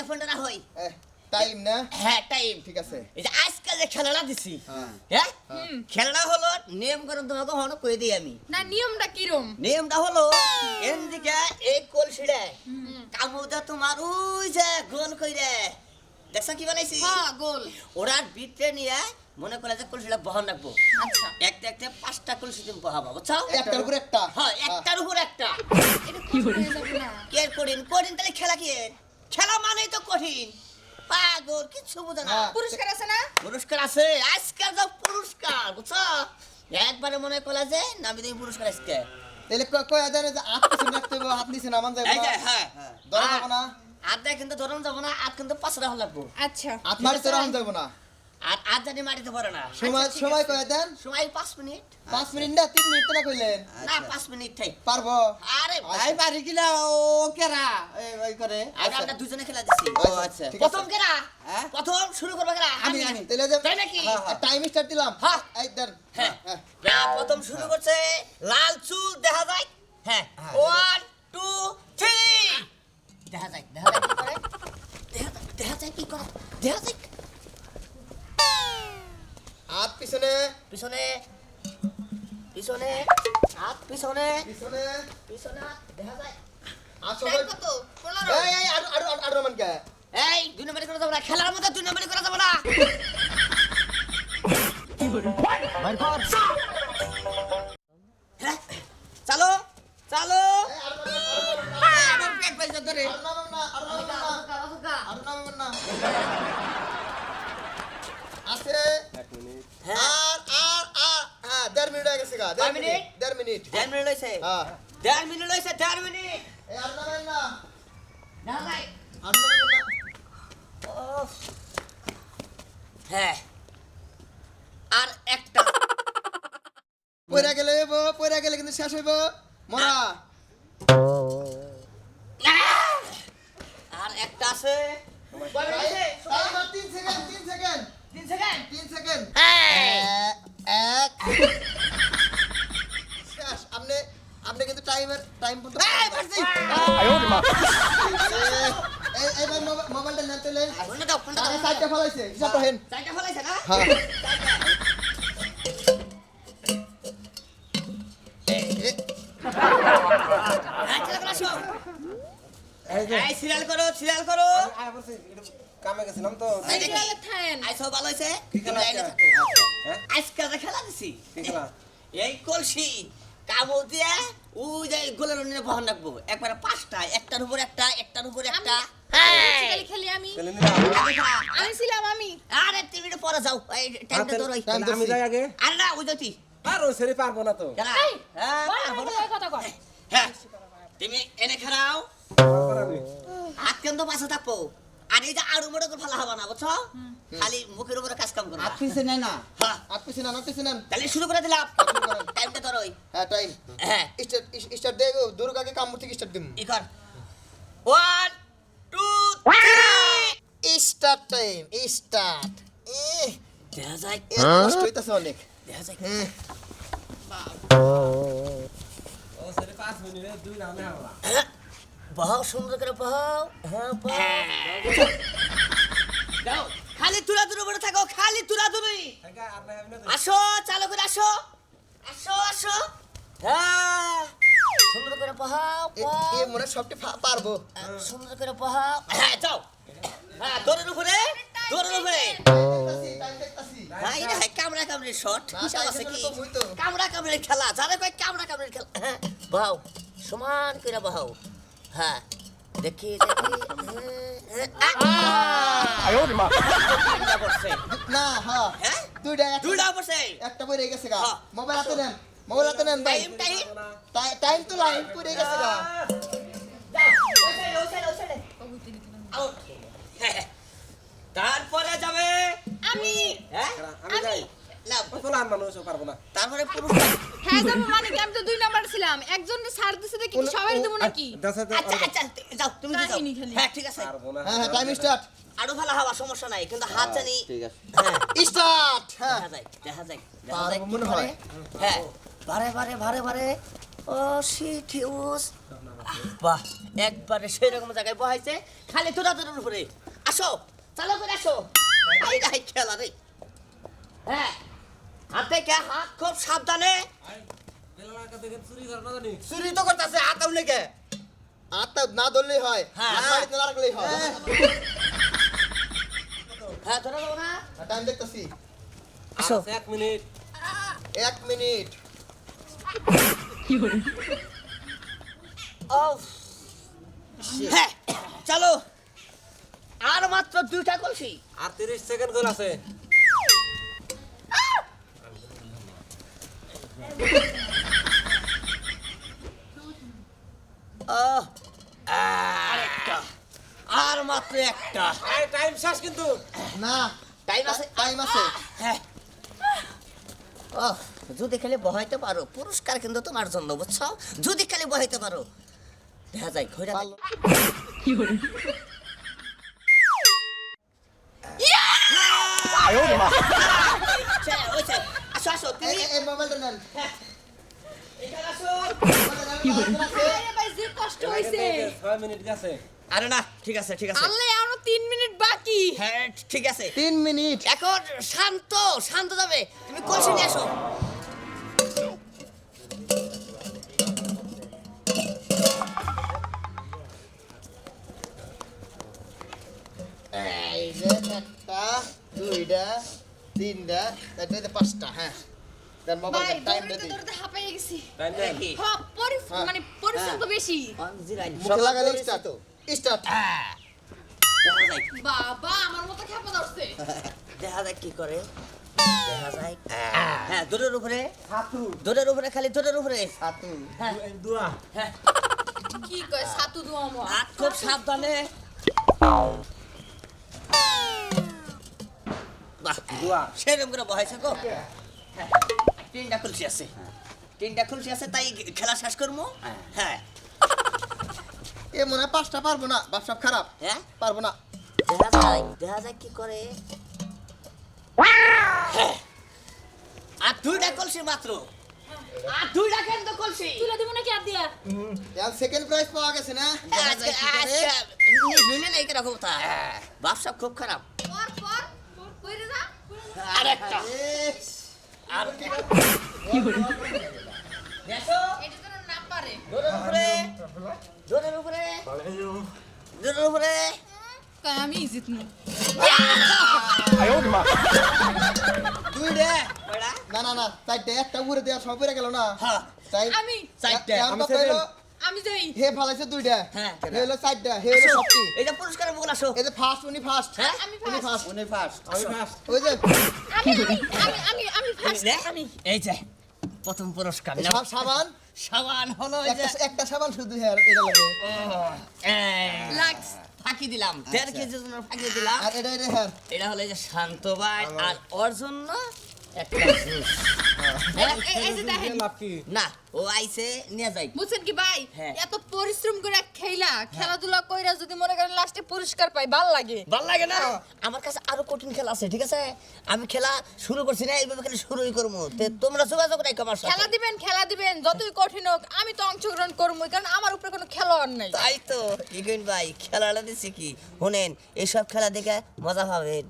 টাইমটা ফোনটা না হই টাইম না হ্যাঁ টাইম ঠিক আছে এই যে আজকে যে খেলাটা দিছি হ্যাঁ খেলাটা হলো নিয়ম করুন তোমাকে হনো কই দিই আমি না নিয়মটা কিরম নিয়মটা হলো এদিকে এই কলসিড়ে কামুদা তোমার ওই যে গোল কইরে দেখছ কি বানাইছি হ্যাঁ গোল ওরার ভিতরে নিয়ে মনে করে যে কলসিটা বহন রাখবো আচ্ছা একটা একটা 5টা কলসি তুমি বহাবো বুঝছো একটার উপর একটা হ্যাঁ একটার উপর একটা এটা কি হয়ে যাবে না কে কঠিন কঠিন তাহলে খেলা কি খেলা মানেই তো কঠিন পাগল কিছু বোঝে না পুরস্কার আছে না পুরস্কার আছে আজকাল যা পুরস্কার বুঝছো একবারে মনে কলা যে নামি তুমি পুরস্কার আজকে তাহলে কয় জানে যে হাত পিছনে রাখতে হবে হাত নিচে নামান যাবে এই যে না হ্যাঁ ধরা যাবে না আদা কিন্তু ধরন যাব না আদ কিন্তু 5 রাখা লাগবো আচ্ছা হাত মারিতে রাখা যাবে না আর আদ জানি মারিতে পারে না সময় কয় দেন সময় 5 মিনিট 5 মিনিট না 3 মিনিট না কইলেন না 5 মিনিট থাই পারবো আরে ভাই পারি কিনা ও কেরা এই করে আগে আমরা দুজনে খেলা দিছি ও আচ্ছা ঠিক আছে। প্রথম কেরা হ্যাঁ? প্রথম শুরু করবে কেরা আমি তাহলে যে তাই নাকি টাইম স্টার্ট দিলাম হ্যাঁ। এই দেন হ্যাঁ হ্যাঁ প্রথম শুরু করছে লাল চুল দেখা যায় হ্যাঁ 1 2 3 দেখা যায় কি করে দেখা যায় কি করে দেখা যায় হাত পিছনে পিছনে পিছনে হাত পিছনে পিছনে পিছনে হাত দেখা যায় হাত টাইম সবাই কত 15 এই আর রমান কে এই 2 নম্বরই করা যাবে না খেলার মধ্যে 2 নম্বরই করা যাবে না হ্যাঁ, চালো চালো আমার পেট পয়সা ধরে আর নামাম না আর নামাম না আছে হ্যাঁ হ্যাঁ 1.5 মিনিট হয়ে গেছে গা 1.5 মিনিট? 1.5 মিনিট 10 মিনিট লইছে হ্যাঁ 10 মিনিট লইছে 10 মিনিট এই আর নামাম না দেখা যায় আর নামাম না ওফ। হ্যাঁ আর একটা পয়রা গেলে কিন্তু শেষ হইব মরা আর একটা আছে কয় মিনিট আছে? Timer 3 second 3 second 3 second 3 second এক শেষ আপনি কিন্তু টাইম বন্ধ এই বাজে এই ভাই মোবাইলটা নিতে লেন ফোনটা দাও ফোনটা দাও সাইডটা ফলাইছে হিসাবটা হেন চাইটা ফলাইছে না হ্যাঁ হ্যাঁ চলো করে আসো এই সিরিয়াল করো কামে গেছিলাম তো এই দেখি। সিরিয়ালে থাকেন আইসো ভালো হইছে কি খেলা লাইনে আছে? থাকো হ্যাঁ? আজকে যে খেলা দিছি কি খেলা? এই কলসি কাবল দিয়ে ওই যে গোলের নিয়ে বহন রাখবো একবারে 5টা একটার উপর একটা একটার উপর একটা খেলি খেলি আমি খেলে নিলাম আগে খেলা। আমি ছিলাম আমি আরে টিভিটা পরে যাও এই টাইমটা ধরো টাইম আমি যাই আগে আরে না ওই যাতি আর ওই সেরে পারবো না তো খেলা এই, হ্যাঁ বল, পারবো বল, না। কথা কর হ্যাঁ তুমি এনে খেলাও পারবো না আমি। হাত কিন্তু পাশে থাকবো আর এই যে আড়ু মোড়ো করে ফেলা হবে না বুঝছো খালি মুখের উপরে কাজ কাম করো পিছে নেই না হ্যাঁ আট পিছনে না পিছনে তাহলে শুরু করে দিলাম শুরু করেন। টাইমটা ধরো হ্যাঁ টাইম হ্যাঁ স্টার্ট দেব দুর্গাকে কামড় থেকে স্টার্ট দিম ই কর 1 2 স্টার্ট টাইম স্টার্ট দেখা যায় কষ্ট হইতাছে অনেক দেখা যায় ও সেরে 5 মিনিটে 2 রাউন্ডে হবে বহাও সুন্দর করে বহাও হ্যাঁ বহাও দাও খালি তুলা তুলে বড় থাকো খালি তুলা তুলি টাকা আর না হবে না আসো চালু করে আসো আসো আসো হ্যাঁ সুন্দর করে বহাও এ মনে হয় সবটি পারবো সুন্দর করে বহাও হ্যাঁ যাও হ্যাঁ দৌড়ের উপরে টাইম দেখতাছি হ্যাঁ এটা কামড়া কামড়ি শট হিসাব আছে কি কামড়া কামড়ির খেলা যারা কয় কামড়া কামড়ির খেলা হ্যাঁ বহাও সমান করে বহাও হ্যাঁ দেখি না হ্যাঁ হ্যাঁ দুইটা দুইটা পড়ছে একটা পড়ে গেছে গা হ্যাঁ। মোবাইল হাতে নেন ভাই টাইম তো লাইন পড়ে গেছে গা আউট তারপরে যাবে আমি হ্যাঁ আমি যাই লাভ পোলান মানুষ পারবো না তারপরে পুরস্কার হ্যাঁ যাবো মানে কি আমি তো 2 নাম্বার ছিলাম একজন ছাড় দিছে দেখি কি সবাই দেবো নাকি আচ্ছা আচ্ছা যাও তুমি যাও তাই নি খালি। হ্যাঁ ঠিক আছে পারবো না হ্যাঁ টাইম স্টার্ট আরো ভালো হওয়া সমস্যা নাই কিন্তু হাত জানি ঠিক আছে হ্যাঁ স্টার্ট হ্যাঁ দেখা যায় পারবো মনে হয়। হ্যাঁ বারে ও শিট হিউজ বাহ একবারে সেই রকম জায়গায় বহাইছে খালি তোরা তোর উপরে আসো চালো করে আসো এই রাই খেলা রে হ্যাঁ হাতে কে হাত খুব সাবধানে বেলাকা দেখে চুরি করে না জানি চুরি তো করতেছে হাতাও নাকি হাতটা না ধরলেই হয় হ্যাঁ। হাত বাড়িতে না রাখলেই হয় হ্যাঁ ধরো দেবো না টাইম দেখতেছি আসো 1 মিনিট 1 মিনিট ও হ্যাঁ চলো আর মাত্র 2টা কলসি আর 30 সেকেন্ড করে আছে আরেকটা আর মাত্র একটা এই টাইম শেষ কিন্তু না টাইম আছে টাইম আছে হ্যাঁ ও যদি খালি বহাইতে পারো পুরস্কার কিন্তু তোমার জন্য বুঝছো যদি খালি বহাইতে পারো দেখা যায় খৈরা পারলো। আসো আসো তুমি এই মোবাইলটা নেন এখানে আসো আরে ভাই যে কষ্ট হইছে 6 মিনিট গেছে আরে না ঠিক আছে ঠিক আছে আল্লাহ এখনো 3 মিনিট বাকি হ্যাঁ ঠিক আছে 3 মিনিট এখন শান্ত শান্ত যাবে তুমি কলসি নিয়ে আসো এই যে একটা দুইটা তিনটা চারটা পাঁচটা হ্যাঁ দেন ভাই মোবাইল টাইম দৌড়তে দিই দৌড়তে হাঁপাই গেছি টাইম দেন দেখি হ্যাঁ হ্যাঁ। মানে পরিশ্রম তো বেশি মুখে লাগালে স্টার্ট স্টার্ট দেখা যায় বাবা আমার মতো খেপা ধরছে দেখা যায় কি করে দেখা যায় হ্যাঁ দূরের উপরে দূরের উপরে খালি দূরের উপরে হাতু হ্যাঁ দুয়া হ্যাঁ কি কয় সাতু দুয়া মো হাত খুব সাবধানে বাহ দুয়া সেরকম করে বহাইছে গো হ্যাঁ, তিনটা খুলসি আছে তিনটা খুলসি আছে তাই খেলা শেষ করবো হ্যাঁ এ মনে হয় পাঁচটা পারবো না ব্যবসা খারাপ হ্যাঁ পারবো না দেখা যায় কি করে হ্যাঁ, আর 2টা কলসি মাত্র আর 2টা কেন কলসি তুলে দিব নাকি আর দিয়া এখন সেকেন্ড প্রাইজ পাওয়া গেছে না দেখা যায় কি করে। নিয়ে নেই কিরকম তা ব্যবসা খুব খারাপ পর পর কইরে যা আরেকটা আর দেখো এটা যেন না পারে দৌড়ের উপরে দৌড়ের উপরে দৌড়ের উপরে কয় আমি জিতমু দুইটা কয়টা? না না না চারটে একটা উপরে দেওয়া সব পড়ে গেল না হ্যাঁ তাই আমি চারটে এখন কত হলো? আমি যাই হে ফালাইছে দুইটা হ্যাঁ। হে হলো চারটা হে হলো সবটি এইটা পুরস্কারের মুখ আসো এই যে ফার্স্ট উনি ফার্স্ট হ্যাঁ আমি উনি ফার্স্ট ফার্স্ট উনি ফার্স্ট আমি ফার্স্ট ওই যে আমি ফার্স্ট আমি এই যে প্রথম পুরস্কার নাও। সব সাবান সাবান হলো এই যে একটা সাবান শুধু হেয়ার এটা লাগে লাক্স ফাঁকি দিলাম 1.5 কেজি জন্য ফাঁকি দিলাম আর এটা এটা হেয়ার এটা হলো এই যে শান্ত ভাই আর ওর জন্য একটা জুস এই যে দেখেন লাভ কি না ও আইছে নিয়ে যাই বুঝছেন কি ভাই হ্যাঁ। এত পরিশ্রম করে খেলাধুলা কইরা যদি মনে করেন লাস্টে পুরস্কার পাই ভাল লাগে ভাল লাগে না আমার কাছে আরো কঠিন খেলা আছে ঠিক আছে আমি খেলা শুরু করছি না এইভাবে খালি শুরুই করবো তোমরা যোগাযোগ রাখো আমার সাথে খেলা দিবেন যতই কঠিন হোক আমি তো অংশগ্রহণ করবো কারণ আমার উপরে কোনো খেলোয়াড় নাই তাই তো ইগেন ভাই খেলাটা দিচ্ছি কি শুনেন এইসব খেলা দেখে মজা পাবেন